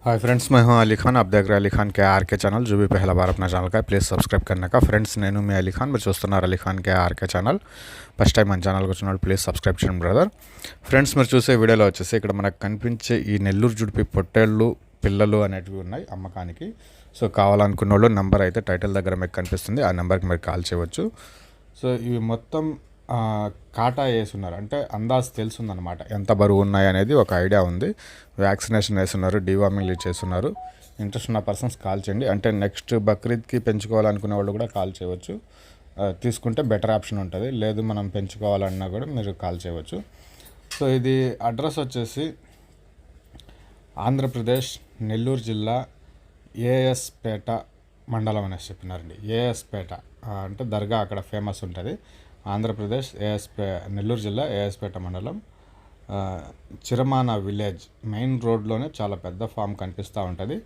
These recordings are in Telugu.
हाय फ्रेंड्स, मैं हूं अली खान। आप देख रहे हैं अली खान के आर के चैनल। जो भी पहला बार अपना ఛానల్ का ప్లీజ్ సబ్స్క్రైబ్ करने का ఫ్రెండ్స్, నేను మీ అలీ ఖాన్. మీరు చూస్తున్నారు అలీ ఖాన్ కే ఆర్కే ఛానల్. ఫస్ట్ టైం మన ఛానల్కి వచ్చినప్పుడు ప్లీజ్ సబ్స్క్రైబ్ చేయండి బ్రదర్. ఫ్రెండ్స్, మీరు చూసే వీడియోలో వచ్చేసి ఇక్కడ మనకు కనిపించే ఈ నెల్లూరు జుడిపి పొట్టేళ్ళు పిల్లలు అనేటివి ఉన్నాయి అమ్మకానికి. సో కావాలనుకున్న వాళ్ళు నెంబర్ అయితే టైటిల్ దగ్గర మీకు కనిపిస్తుంది, ఆ నెంబర్కి మీరు కాల్ చేయవచ్చు. సో ఇవి మొత్తం కాటా వేసున్నారు, అంటే అందాజు తెలుస్తుందన్నమాట ఎంత బరువు ఉన్నాయి అనేది ఒక ఐడియా ఉంది. వ్యాక్సినేషన్ వేస్తున్నారు, డివార్మింగ్ చేస్తున్నారు. ఇంట్రెస్ట్ ఉన్న పర్సన్స్ కాల్ చేయండి. అంటే నెక్స్ట్ బక్రీద్కి పెంచుకోవాలనుకునే వాళ్ళు కూడా కాల్ చేయవచ్చు. తీసుకుంటే బెటర్ ఆప్షన్ ఉంటుంది. లేదు మనం పెంచుకోవాలన్నా కూడా మీరు కాల్ చేయవచ్చు. సో ఇది అడ్రస్ వచ్చేసి ఆంధ్రప్రదేశ్ నెల్లూరు జిల్లా ఏఎస్పేట మండలం అనేసి చెప్పినారండి. ఏఎస్పేట అంటే దర్గా అక్కడ ఫేమస్ ఉంటుంది. ఆంధ్రప్రదేశ్ నెల్లూరు జిల్లా ఏఎస్పేట మండలం చిరమాన విలేజ్ మెయిన్ రోడ్లోనే చాలా పెద్ద ఫామ్ కనిపిస్తూ ఉంటుంది.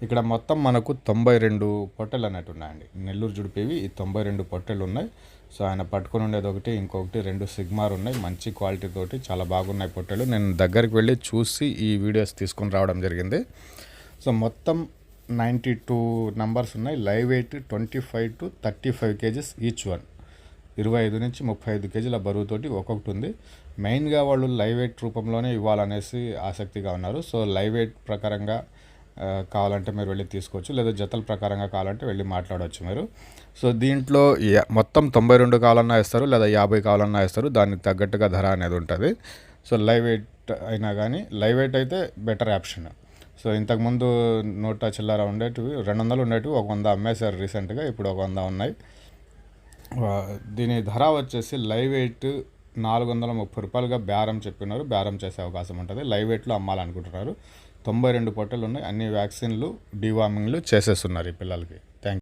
ఇక్కడ మొత్తం మనకు 92 పొట్టెలు అన్నట్టు ఉన్నాయండి. నెల్లూరు జుడిపివి ఈ 92 పొట్టెలు ఉన్నాయి. సో ఆయన పట్టుకుని ఉండేది ఒకటి, ఇంకొకటి 2 సిగ్మార్ ఉన్నాయి. మంచి క్వాలిటీ తోటి చాలా బాగున్నాయి పొట్టెలు. నేను దగ్గరికి వెళ్ళి చూసి ఈ వీడియోస్ తీసుకుని రావడం జరిగింది. సో మొత్తం 92 నంబర్స్ ఉన్నాయి. Live weight 25 to 35 kgs each one. 25 నుంచి 35 కేజీల బరువుతోటి ఒక్కొక్కటి ఉంది. మెయిన్గా వాళ్ళు లైవ్ వెయిట్ రూపంలోనే ఇవ్వాలనేసి ఆసక్తిగా ఉన్నారు. సో లైవ్ వెయిట్ ప్రకారంగా కావాలంటే మీరు వెళ్ళి తీసుకోవచ్చు, లేదా జతల ప్రకారంగా కావాలంటే వెళ్ళి మాట్లాడవచ్చు మీరు. సో దీంట్లో మొత్తం 92 కావాలన్నా ఇస్తారు, లేదా 50 కావాలన్నా ఇస్తారు. దానికి తగ్గట్టుగా ధర అనేది ఉంటుంది. సో లైవ్ వెయిట్ అయినా కానీ లైవ్ వెయిట్ అయితే బెటర్ ఆప్షన్. సో ఇంతకుముందు 100 చిల్లర ఉండేటివి, 200 ఉండేటివి 100 అమ్మేశారు రీసెంట్గా. ఇప్పుడు 100 ఉన్నాయి. దీని ధర వచ్చేసి లైవ్ వెయిట్ 430 రూపాయలుగా బేరం చెప్పినారు. బేరం చేసే అవకాశం ఉంటుంది. లైవ్ వెయిట్లో అమ్మాలనుకుంటున్నారు. 92 పొట్టెలు ఉన్నాయి. అన్ని వ్యాక్సిన్లు డివార్మింగ్లు చేసేస్తున్నారు ఈ పిల్లలకి.